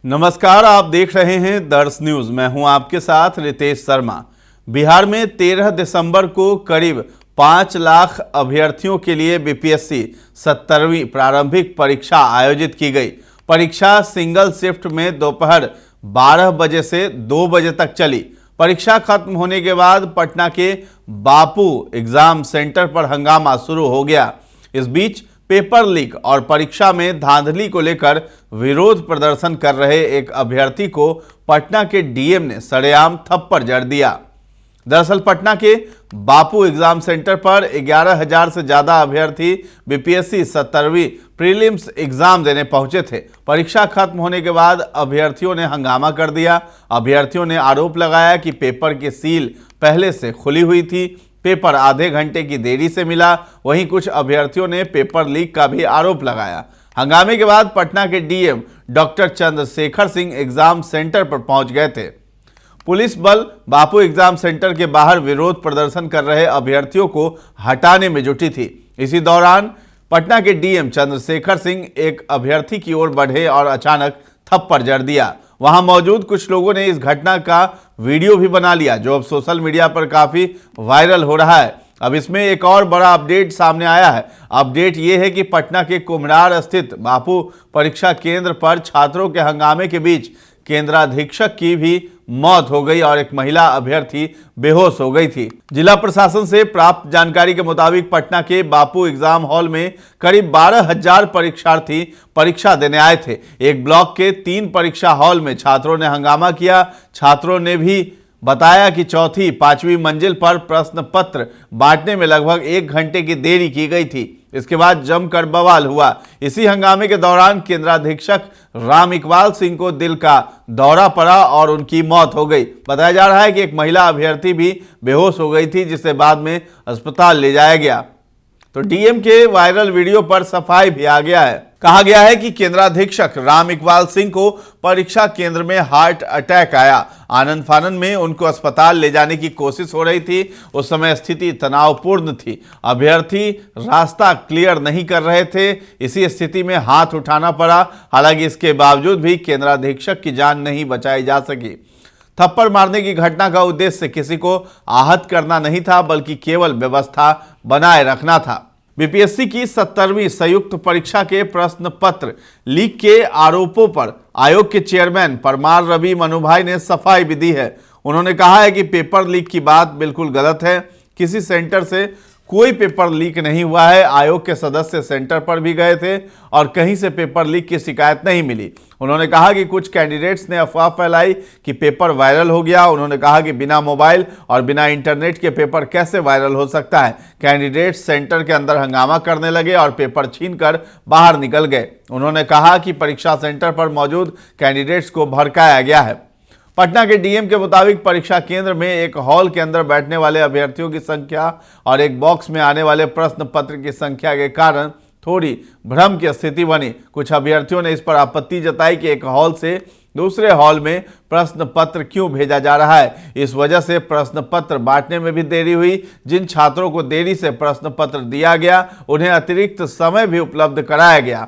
नमस्कार, आप देख रहे हैं दर्श न्यूज। मैं हूं आपके साथ रितेश शर्मा। बिहार में 13 दिसंबर को करीब 5 लाख अभ्यर्थियों के लिए बीपीएससी 17वीं प्रारंभिक परीक्षा आयोजित की गई। परीक्षा सिंगल शिफ्ट में दोपहर 12 बजे से 2 बजे तक चली। परीक्षा खत्म होने के बाद पटना के बापू एग्जाम सेंटर पर हंगामा शुरू हो गया। इस बीच पेपर लीक और परीक्षा में धांधली को लेकर विरोध प्रदर्शन कर रहे एक अभ्यर्थी को पटना के डीएम ने सरेआम थप्पड़ जड़ दिया। दरअसल पटना के बापू एग्जाम सेंटर पर 11,000 से ज्यादा अभ्यर्थी बीपीएससी 17वीं प्रीलिम्स एग्जाम देने पहुंचे थे। परीक्षा खत्म होने के बाद अभ्यर्थियों ने हंगामा कर दिया। अभ्यर्थियों ने आरोप लगाया कि पेपर की सील पहले से खुली हुई थी, पेपर आधे घंटे की देरी से मिला। वहीं कुछ अभ्यर्थियों ने पेपर लीक का भी आरोप लगाया। हंगामे के बाद पटना के DM doctor Chandrashekhar Singh exam centre पर पहुंच गए थे। पुलिस बल बापू एग्जाम सेंटर के बाहर विरोध प्रदर्शन कर रहे अभ्यर्थियों को हटाने में जुटी थी। इसी दौरान पटना के डीएम चंद्रशेखर सिंह एक अभ्यर्थी की ओर बढ़े और अचानक थप्पड़ जड़ दिया। वहां मौजूद कुछ लोगों ने इस घटना का वीडियो भी बना लिया, जो अब सोशल मीडिया पर काफी वायरल हो रहा है। अब इसमें एक और बड़ा अपडेट सामने आया है। अपडेट ये है कि पटना के कुम्हरार स्थित बापू परीक्षा केंद्र पर छात्रों के हंगामे के बीच केंद्राधीक्षक की भी मौत हो गई और एक महिला अभ्यर्थी बेहोश हो गई थी। जिला प्रशासन से प्राप्त जानकारी के मुताबिक पटना के बापू एग्जाम हॉल में करीब 12,000 परीक्षार्थी परीक्षा देने आए थे। एक ब्लॉक के 3 परीक्षा हॉल में छात्रों ने हंगामा किया। छात्रों ने भी बताया कि चौथी 5वीं मंजिल पर प्रश्न पत्र बांटने में लगभग 1 घंटे की देरी की गई थी। इसके बाद जमकर बवाल हुआ। इसी हंगामे के दौरान केंद्राधीक्षक राम इकबाल सिंह को दिल का दौरा पड़ा और उनकी मौत हो गई। बताया जा रहा है कि एक महिला अभ्यर्थी भी बेहोश हो गई थी, जिसे बाद में अस्पताल ले जाया गया। तो डीएम के वायरल वीडियो पर सफाई भी आ गया है। कहा गया है कि केंद्राधीक्षक राम इकबाल सिंह को परीक्षा केंद्र में हार्ट अटैक आया। आनंद फानन में उनको अस्पताल ले जाने की कोशिश हो रही थी। उस समय स्थिति तनावपूर्ण थी। अभ्यर्थी रास्ता क्लियर नहीं कर रहे थे। इसी स्थिति में हाथ उठाना पड़ा। हालांकि इसके बावजूद भी केंद्राधीक्षक की जान नहीं बचाई जा सकी। थप्पड़ मारने की घटना का उद्देश्य किसी को आहत करना नहीं था, बल्कि केवल व्यवस्था बनाए रखना था। बीपीएससी की 17वीं संयुक्त परीक्षा के प्रश्न पत्र लीक के आरोपों पर आयोग के चेयरमैन परमार रवि मनुभाई ने सफाई भी दी है। उन्होंने कहा है कि पेपर लीक की बात बिल्कुल गलत है। किसी सेंटर से कोई पेपर लीक नहीं हुआ है। आयोग के सदस्य सेंटर पर भी गए थे और कहीं से पेपर लीक की शिकायत नहीं मिली। उन्होंने कहा कि कुछ कैंडिडेट्स ने अफवाह फैलाई कि पेपर वायरल हो गया। उन्होंने कहा कि बिना मोबाइल और बिना इंटरनेट के पेपर कैसे वायरल हो सकता है। कैंडिडेट्स सेंटर के अंदर हंगामा करने लगे और पेपर छीनकर बाहर निकल गए। उन्होंने कहा कि परीक्षा सेंटर पर मौजूद कैंडिडेट्स को भड़काया गया है। पटना के डीएम के मुताबिक परीक्षा केंद्र में एक हॉल के अंदर बैठने वाले अभ्यर्थियों की संख्या और एक बॉक्स में आने वाले प्रश्न पत्र की संख्या के कारण थोड़ी भ्रम की स्थिति बनी। कुछ अभ्यर्थियों ने इस पर आपत्ति जताई कि एक हॉल से दूसरे हॉल में प्रश्न पत्र क्यों भेजा जा रहा है। इस वजह से प्रश्न पत्र बांटने में भी देरी हुई। जिन छात्रों को देरी से प्रश्न पत्र दिया गया, उन्हें अतिरिक्त समय भी उपलब्ध कराया गया।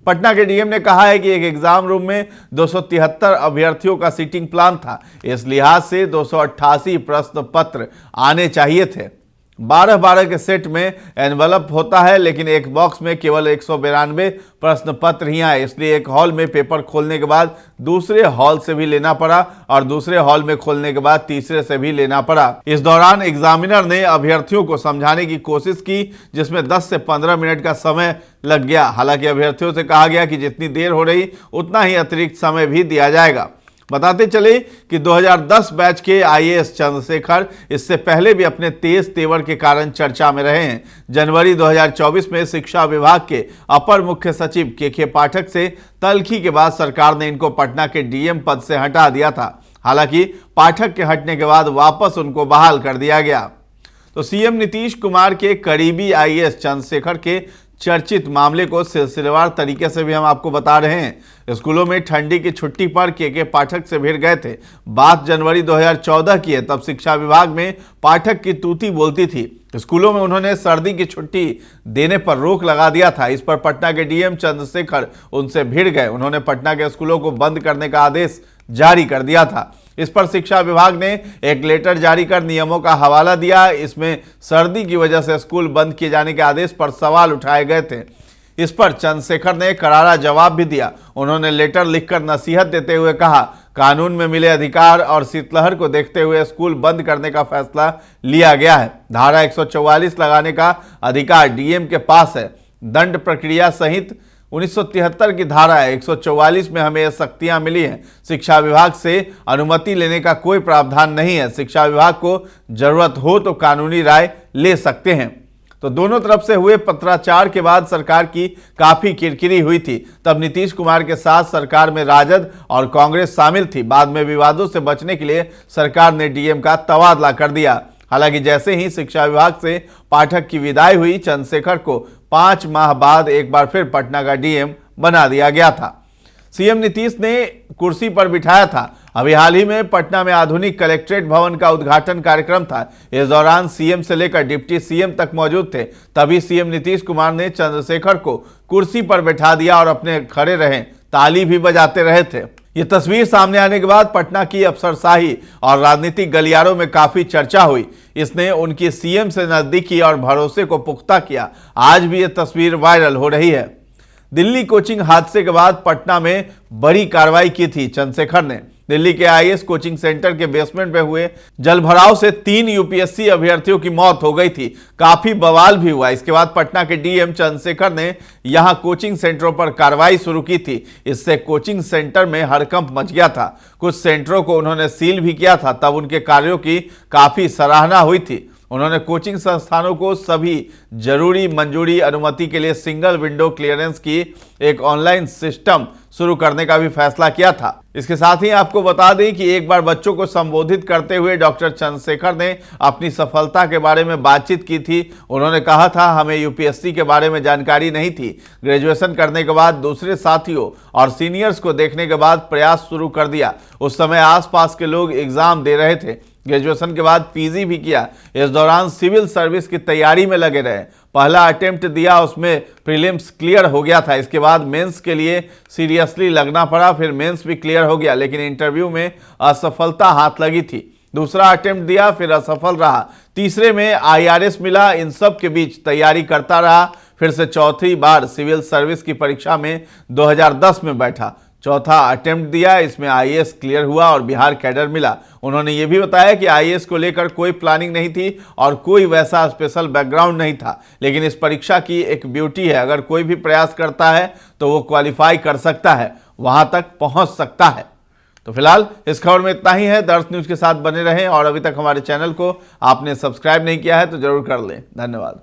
पटना के डीएम ने कहा है कि एक एग्जाम रूम में 273 अभ्यर्थियों का सीटिंग प्लान था। इस लिहाज से 288 प्रश्न पत्र आने चाहिए थे। 12-12 के सेट में एनवलप होता है, लेकिन एक बॉक्स में केवल 192 प्रश्न पत्र ही आए। इसलिए एक हॉल में पेपर खोलने के बाद दूसरे हॉल से भी लेना पड़ा और दूसरे हॉल में खोलने के बाद तीसरे से भी लेना पड़ा। इस दौरान एग्जामिनर ने अभ्यर्थियों को समझाने की कोशिश की, जिसमें 10 से 15 मिनट का समय लग गया। हालांकि अभ्यर्थियों से कहा गया कि जितनी देर हो रही उतना ही अतिरिक्त समय भी दिया जाएगा। बताते चले कि 2010 बैच के आईएएस चंद्रशेखर इससे पहले भी अपने तेज तेवर के कारण चर्चा में रहे हैं। जनवरी 2024 में शिक्षा विभाग के अपर मुख्य सचिव के पाठक से तल्खी के बाद सरकार ने इनको पटना के डीएम पद से हटा दिया था। हालांकि पाठक के हटने के बाद वापस उनको बहाल कर दिया गया। तो सीएम नीतीश कुमार के करीबी आईएएस चंद्रशेखर के चर्चित मामले को सिलसिलेवार तरीके से भी हम आपको बता रहे हैं। स्कूलों में ठंडी की छुट्टी पर के पाठक से भिड़ गए थे। बात जनवरी 2014 की है। तब शिक्षा विभाग में पाठक की तूती बोलती थी। स्कूलों में उन्होंने सर्दी की छुट्टी देने पर रोक लगा दिया था। इस पर पटना के डीएम चंद्रशेखर उनसे भिड़ गए। उन्होंने पटना के स्कूलों को बंद करने का आदेश जारी कर दिया था। इस पर शिक्षा विभाग ने एक लेटर जारी कर नियमों का हवाला दिया। इसमें सर्दी की वजह से स्कूल बंद किए जाने के आदेश पर सवाल उठाए गए थे। इस पर चंद्रशेखर ने करारा जवाब भी दिया। उन्होंने लेटर लिखकर नसीहत देते हुए कहा, कानून में मिले अधिकार और शीतलहर को देखते हुए स्कूल बंद करने का फैसला लिया गया है। धारा 144 लगाने का अधिकार डीएम के पास है। दंड प्रक्रिया सहित 1973 की धारा है 144 में हमें ये शक्तियां मिली हैं। शिक्षा विभाग से अनुमति लेने का कोई प्रावधान नहीं है। शिक्षा विभाग को जरूरत हो तो कानूनी राय ले सकते हैं। तो दोनों तरफ से हुए पत्राचार के बाद सरकार की काफी किरकिरी हुई थी। तब नीतीश कुमार के साथ सरकार में राजद और कांग्रेस शामिल थी। बाद में विवादों से बचने के लिए सरकार ने डीएम का तबादला कर दिया। हालांकि जैसे ही शिक्षा विभाग से पाठक की विदाई हुई, चंद्रशेखर को 5 माह बाद एक बार फिर पटना का डीएम बना दिया गया था। सीएम नीतीश ने कुर्सी पर बिठाया था। अभी हाल ही में पटना में आधुनिक कलेक्ट्रेट भवन का उद्घाटन कार्यक्रम था। इस दौरान सीएम से लेकर डिप्टी सीएम तक मौजूद थे। तभी सीएम नीतीश कुमार ने चंद्रशेखर को कुर्सी पर बैठा दिया और अपने खड़े रहे, ताली भी बजाते रहे थे। ये तस्वीर सामने आने के बाद पटना की अफसरशाही और राजनीतिक गलियारों में काफी चर्चा हुई। इसने उनकी सीएम से नजदीकी और भरोसे को पुख्ता किया। आज भी ये तस्वीर वायरल हो रही है। दिल्ली कोचिंग हादसे के बाद पटना में बड़ी कार्रवाई की थी चंद्रशेखर ने। दिल्ली के आईएएस कोचिंग सेंटर के बेसमेंट में हुए जलभराव से 3 यूपीएससी अभ्यर्थियों की मौत हो गई थी। काफी बवाल भी हुआ। इसके बाद पटना के डीएम चंद्रशेखर ने यहां कोचिंग सेंटरों पर कार्रवाई शुरू की थी। इससे कोचिंग सेंटर में हड़कंप मच गया था। कुछ सेंटरों को उन्होंने सील भी किया था। तब उनके कार्यों की काफी सराहना हुई थी। उन्होंने कोचिंग संस्थानों को सभी जरूरी मंजूरी अनुमति के लिए सिंगल विंडो क्लियरेंस की एक ऑनलाइन सिस्टम शुरू करने का भी फैसला किया था। इसके साथ ही आपको बता दें कि एक बार बच्चों को संबोधित करते हुए डॉक्टर चंद्रशेखर ने अपनी सफलता के बारे में बातचीत की थी। उन्होंने कहा था, हमें यूपीएससी के बारे में जानकारी नहीं थी। ग्रेजुएशन करने के बाद दूसरे साथियों और सीनियर्स को देखने के बाद प्रयास शुरू कर दिया। उस समय आसपास के लोग एग्जाम दे रहे थे। ग्रेजुएशन के बाद पीजी भी किया। इस दौरान सिविल सर्विस की तैयारी में लगे रहे। पहला अटेम्प्ट दिया, उसमें प्रीलिम्स क्लियर हो गया था। इसके बाद मेंस के लिए सीरियसली लगना पड़ा। फिर मेंस भी क्लियर हो गया, लेकिन इंटरव्यू में असफलता हाथ लगी थी। दूसरा अटेम्प्ट दिया, फिर असफल रहा। तीसरे में आईआरएस मिला। इन सब के बीच तैयारी करता रहा। फिर से चौथी बार सिविल सर्विस की परीक्षा में 2010 में बैठा। चौथा अटेम्प्ट दिया, इसमें आईएएस क्लियर हुआ और बिहार कैडर मिला। उन्होंने ये भी बताया कि आईएएस को लेकर कोई प्लानिंग नहीं थी और कोई वैसा स्पेशल बैकग्राउंड नहीं था। लेकिन इस परीक्षा की एक ब्यूटी है, अगर कोई भी प्रयास करता है तो वो क्वालिफाई कर सकता है, वहां तक पहुंच सकता है। तो फिलहाल इस खबर में इतना ही है। दर्श न्यूज के साथ बने रहें और अभी तक हमारे चैनल को आपने सब्सक्राइब नहीं किया है तो जरूर कर लें। धन्यवाद।